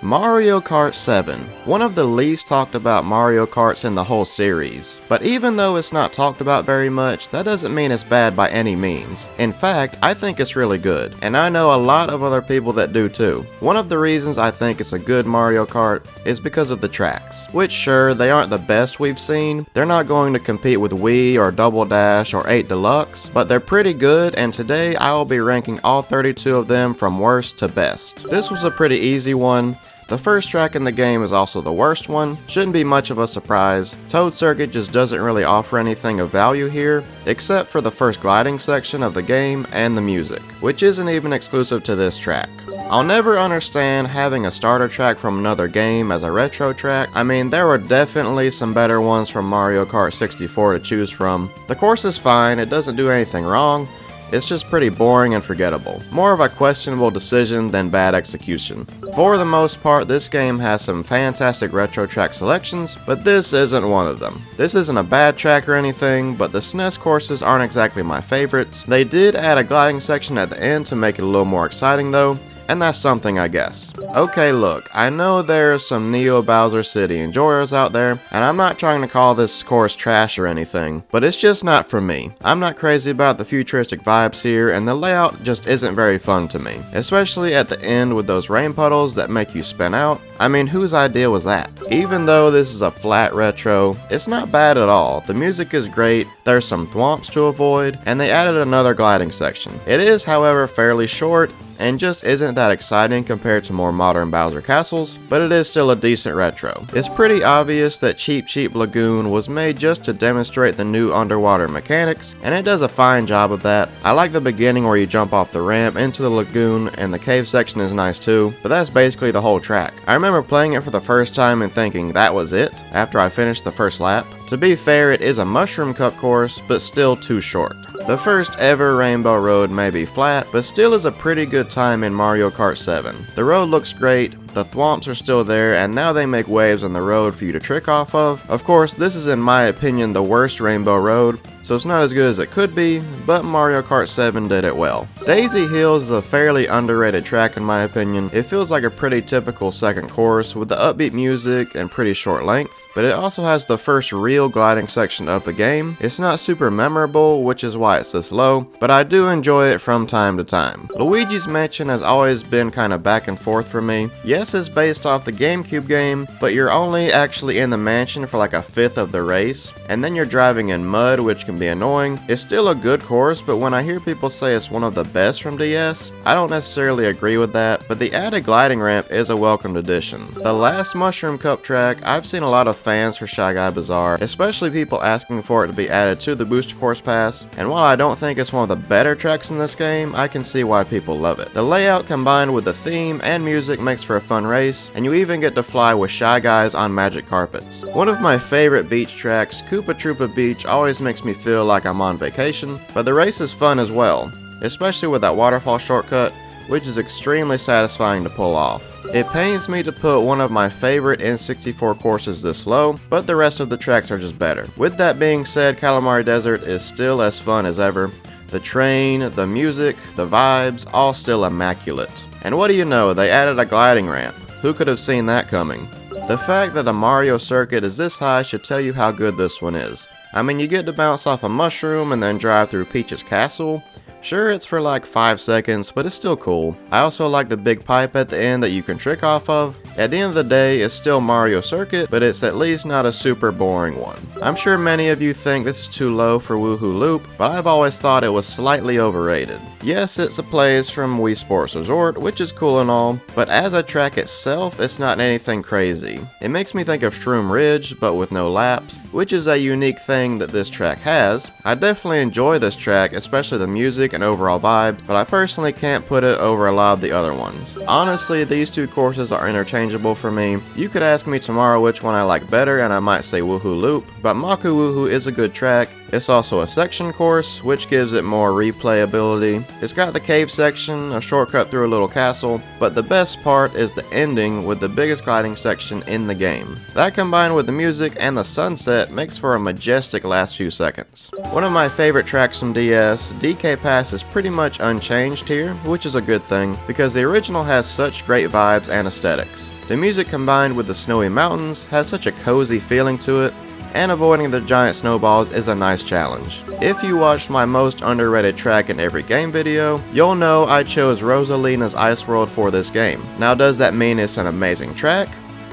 Mario Kart 7, one of the least talked about Mario Karts in the whole series. But even though it's not talked about very much, that doesn't mean it's bad by any means. In fact, I think it's really good, and I know a lot of other people that do too. One of the reasons I think it's a good Mario Kart is because of the tracks, which sure, they aren't the best we've seen. They're not going to compete with Wii or Double Dash or 8 Deluxe, but they're pretty good, and today I will be ranking all 32 of them from worst to best. This was a pretty easy one. The first track in the game is also the worst one. Shouldn't be much of a surprise. Toad Circuit just doesn't really offer anything of value here, except for the first gliding section of the game and the music, which isn't even exclusive to this track. I'll never understand having a starter track from another game as a retro track. I mean, there were definitely some better ones from Mario Kart 64 to choose from. The course is fine, it doesn't do anything wrong. It's just pretty boring and forgettable. More of a questionable decision than bad execution. For the most part, this game has some fantastic retro track selections, but this isn't one of them. This isn't a bad track or anything, but the SNES courses aren't exactly my favorites. They did add a gliding section at the end to make it a little more exciting though, and that's something, I guess. Okay, look, I know there's some Neo Bowser City enjoyers out there, and I'm not trying to call this course trash or anything, but it's just not for me. I'm not crazy about the futuristic vibes here, and the layout just isn't very fun to me, especially at the end with those rain puddles that make you spin out. I mean, whose idea was that? Even though this is a flat retro, it's not bad at all. The music is great, there's some thwomps to avoid, and they added another gliding section. It is, however, fairly short, and just isn't that exciting compared to more modern Bowser castles, but it is still a decent retro. It's pretty obvious that Cheep Cheep Lagoon was made just to demonstrate the new underwater mechanics, and it does a fine job of that. I like the beginning where you jump off the ramp into the lagoon, and the cave section is nice too, but that's basically the whole track. I remember playing it for the first time and thinking that was it, after I finished the first lap. To be fair, it is a Mushroom Cup course, but still too short. The first ever Rainbow Road may be flat, but still is a pretty good time in Mario Kart 7. The road looks great, the thwomps are still there, and now they make waves on the road for you to trick off of. Of course, this is in my opinion the worst Rainbow Road, so it's not as good as it could be, but Mario Kart 7 did it well. Daisy Hills is a fairly underrated track in my opinion. It feels like a pretty typical second course with the upbeat music and pretty short length, but it also has the first real gliding section of the game. It's not super memorable, which is why it's this low, but I do enjoy it from time to time. Luigi's Mansion has always been kind of back and forth for me. Yes, it's based off the GameCube game, but you're only actually in the mansion for like a fifth of the race, and then you're driving in mud, which can be annoying. It's still a good course, but when I hear people say it's one of the best from DS, I don't necessarily agree with that, but the added gliding ramp is a welcomed addition. The last Mushroom Cup track, I've seen a lot of fans for Shy Guy Bazaar, especially people asking for it to be added to the Booster Course Pass, and while I don't think it's one of the better tracks in this game, I can see why people love it. The layout combined with the theme and music makes for a fun race, and you even get to fly with Shy Guys on magic carpets. One of my favorite beach tracks, Koopa Troopa Beach, always makes me feel like I'm on vacation, but the race is fun as well, especially with that waterfall shortcut, which is extremely satisfying to pull off. It pains me to put one of my favorite N64 courses this low, but the rest of the tracks are just better. With that being said, Calamari Desert is still as fun as ever. The train, the music, the vibes, all still immaculate. And what do you know, they added a gliding ramp. Who could have seen that coming? The fact that a Mario circuit is this high should tell you how good this one is. I mean, you get to bounce off a mushroom and then drive through Peach's castle. Sure, it's for like 5 seconds, but it's still cool. I also like the big pipe at the end that you can trick off of. At the end of the day, it's still Mario Circuit, but it's at least not a super boring one. I'm sure many of you think this is too low for Woohoo Loop, but I've always thought it was slightly overrated. Yes, it's a place from Wii Sports Resort, which is cool and all, but as a track itself, it's not anything crazy. It makes me think of Shroom Ridge, but with no laps, which is a unique thing that this track has. I definitely enjoy this track, especially the music and overall vibe, but I personally can't put it over a lot of the other ones. Honestly, these two courses are interchangeable for me. You could ask me tomorrow which one I like better and I might say Woohoo Loop, but Maku Woohoo is a good track. It's also a section course, which gives it more replayability. It's got the cave section, a shortcut through a little castle, but the best part is the ending with the biggest gliding section in the game. That combined with the music and the sunset makes for a majestic last few seconds. One of my favorite tracks from DS, DK Pass, is pretty much unchanged here, which is a good thing, because the original has such great vibes and aesthetics. The music combined with the snowy mountains has such a cozy feeling to it, and avoiding the giant snowballs is a nice challenge. If you watched my most underrated track in every game video, you'll know I chose Rosalina's Ice World for this game. Now, does that mean it's an amazing track?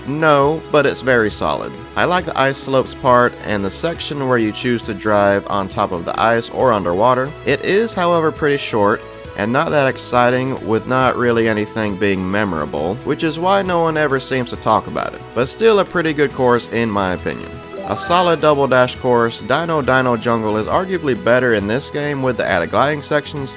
No, but it's very solid. I like the ice slopes part and the section where you choose to drive on top of the ice or underwater. It is, however, pretty short and not that exciting, with not really anything being memorable, which is why no one ever seems to talk about it. But still a pretty good course in my opinion. A solid double dash course, Dino Dino Jungle is arguably better in this game with the added gliding sections,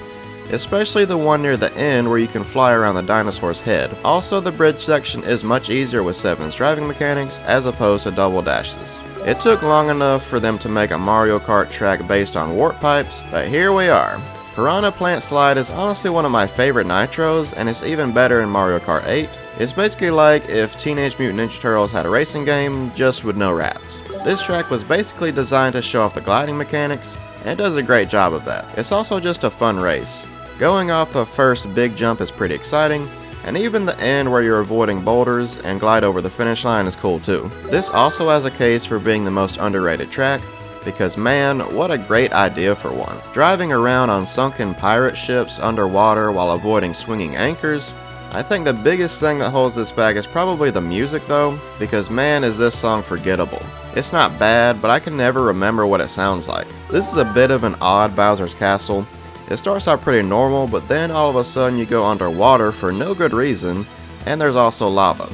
especially the one near the end where you can fly around the dinosaur's head. Also, the bridge section is much easier with 7's driving mechanics as opposed to double dashes. It took long enough for them to make a Mario Kart track based on warp pipes, but here we are. Piranha Plant Slide is honestly one of my favorite nitros, and it's even better in Mario Kart 8. It's basically like if Teenage Mutant Ninja Turtles had a racing game, just with no rats. This track was basically designed to show off the gliding mechanics, and it does a great job of that. It's also just a fun race. Going off the first big jump is pretty exciting, and even the end where you're avoiding boulders and glide over the finish line is cool too. This also has a case for being the most underrated track, because man, what a great idea for one. Driving around on sunken pirate ships underwater while avoiding swinging anchors. I think the biggest thing that holds this back is probably the music though, because man is this song forgettable. It's not bad, but I can never remember what it sounds like. This is a bit of an odd Bowser's Castle. It starts out pretty normal, but then all of a sudden you go underwater for no good reason, and there's also lava.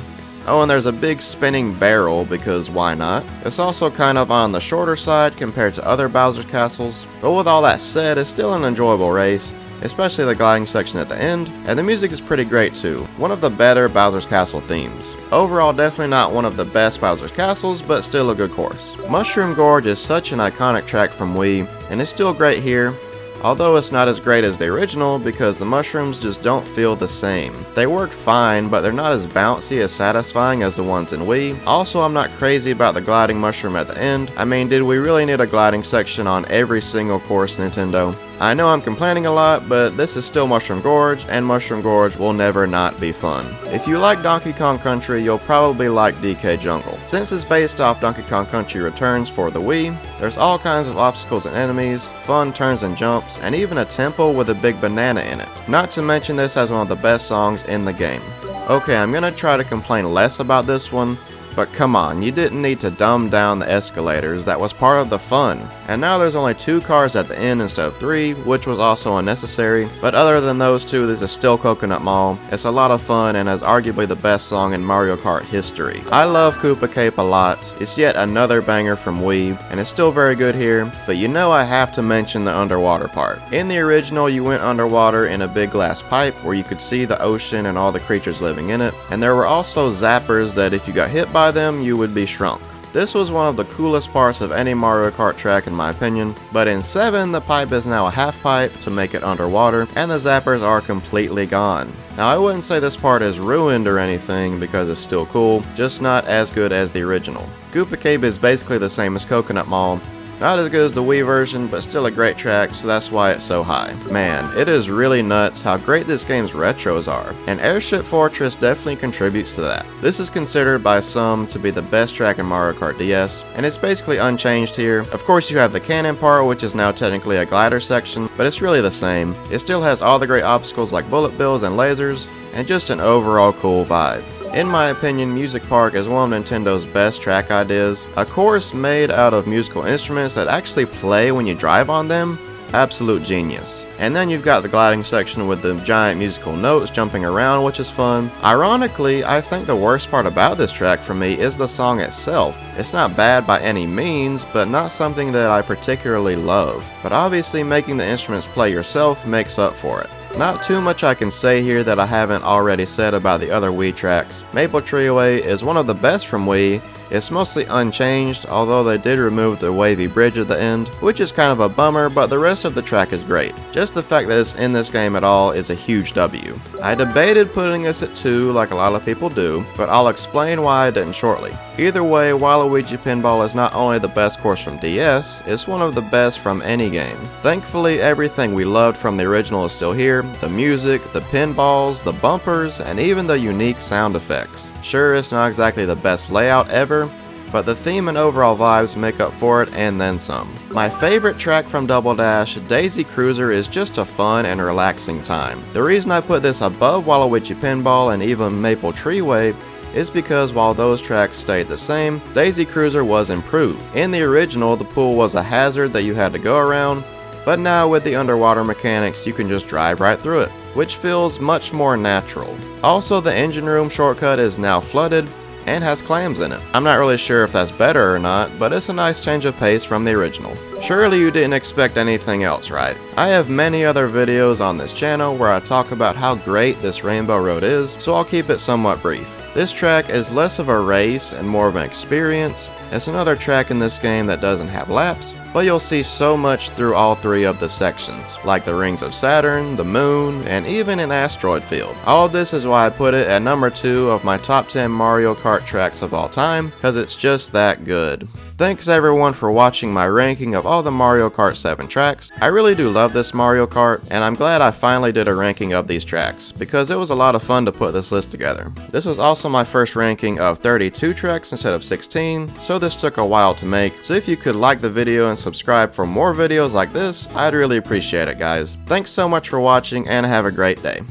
Oh, and there's a big spinning barrel, because why not? It's also kind of on the shorter side compared to other Bowser's Castles, but with all that said, it's still an enjoyable race, especially the gliding section at the end, and the music is pretty great too. One of the better Bowser's Castle themes. Overall, definitely not one of the best Bowser's Castles, but still a good course. Mushroom Gorge is such an iconic track from Wii, and it's still great here, although it's not as great as the original because the mushrooms just don't feel the same. They work fine, but they're not as bouncy as satisfying as the ones in Wii. Also, I'm not crazy about the gliding mushroom at the end. I mean, did we really need a gliding section on every single course, Nintendo? I know I'm complaining a lot, but this is still Mushroom Gorge, and Mushroom Gorge will never not be fun. If you like Donkey Kong Country, you'll probably like DK Jungle. Since it's based off Donkey Kong Country Returns for the Wii, there's all kinds of obstacles and enemies, fun turns and jumps, and even a temple with a big banana in it. Not to mention this has one of the best songs in the game. Okay, I'm gonna try to complain less about this one, but come on, you didn't need to dumb down the escalators, that was part of the fun. And now there's only 2 cars at the end instead of 3, which was also unnecessary, but other than those 2, this is still Coconut Mall. It's a lot of fun and is arguably the best song in Mario Kart history. I love Koopa Cape a lot, it's yet another banger from Wii, and it's still very good here, but you know I have to mention the underwater part. In the original, you went underwater in a big glass pipe where you could see the ocean and all the creatures living in it, and there were also zappers that if you got hit by them, you would be shrunk. This was one of the coolest parts of any Mario Kart track in my opinion, but in 7 the pipe is now a half pipe to make it underwater, and the zappers are completely gone. Now I wouldn't say this part is ruined or anything because it's still cool, just not as good as the original. Koopa Cave is basically the same as Coconut Mall. Not as good as the Wii version, but still a great track, so that's why it's so high. Man, it is really nuts how great this game's retros are, and Airship Fortress definitely contributes to that. This is considered by some to be the best track in Mario Kart DS, and it's basically unchanged here. Of course you have the cannon part, which is now technically a glider section, but it's really the same. It still has all the great obstacles like bullet bills and lasers, and just an overall cool vibe. In my opinion, Music Park is one of Nintendo's best track ideas. A course made out of musical instruments that actually play when you drive on them. Absolute genius. And then you've got the gliding section with the giant musical notes jumping around, which is fun. Ironically, I think the worst part about this track for me is the song itself. It's not bad by any means, but not something that I particularly love. But obviously making the instruments play yourself makes up for it. Not too much I can say here that I haven't already said about the other Wii tracks. Maple Treeway is one of the best from Wii. It's mostly unchanged, although they did remove the wavy bridge at the end, which is kind of a bummer, but the rest of the track is great. Just the fact that it's in this game at all is a huge W. I debated putting this at 2 like a lot of people do, but I'll explain why I didn't shortly. Either way, Waluigi Pinball is not only the best course from DS, it's one of the best from any game. Thankfully, everything we loved from the original is still here, the music, the pinballs, the bumpers, and even the unique sound effects. Sure, it's not exactly the best layout ever, but the theme and overall vibes make up for it and then some. My favorite track from Double Dash, Daisy Cruiser, is just a fun and relaxing time. The reason I put this above Waluigi Pinball and even Maple Treeway is because while those tracks stayed the same, Daisy Cruiser was improved. In the original, the pool was a hazard that you had to go around, but now with the underwater mechanics you can just drive right through it, which feels much more natural. Also, the engine room shortcut is now flooded and has clams in it. I'm not really sure if that's better or not, but it's a nice change of pace from the original. Surely you didn't expect anything else, right? I have many other videos on this channel where I talk about how great this Rainbow Road is, so I'll keep it somewhat brief. This track is less of a race and more of an experience. It's another track in this game that doesn't have laps, but you'll see so much through all three of the sections, like the rings of Saturn, the moon, and even an asteroid field. All of this is why I put it at number 2 of my top 10 Mario Kart tracks of all time, because it's just that good. Thanks everyone for watching my ranking of all the Mario Kart 7 tracks. I really do love this Mario Kart, and I'm glad I finally did a ranking of these tracks, because it was a lot of fun to put this list together. This was also my first ranking of 32 tracks instead of 16, so this took a while to make. So if you could like the video and subscribe for more videos like this, I'd really appreciate it, guys. Thanks so much for watching, and have a great day.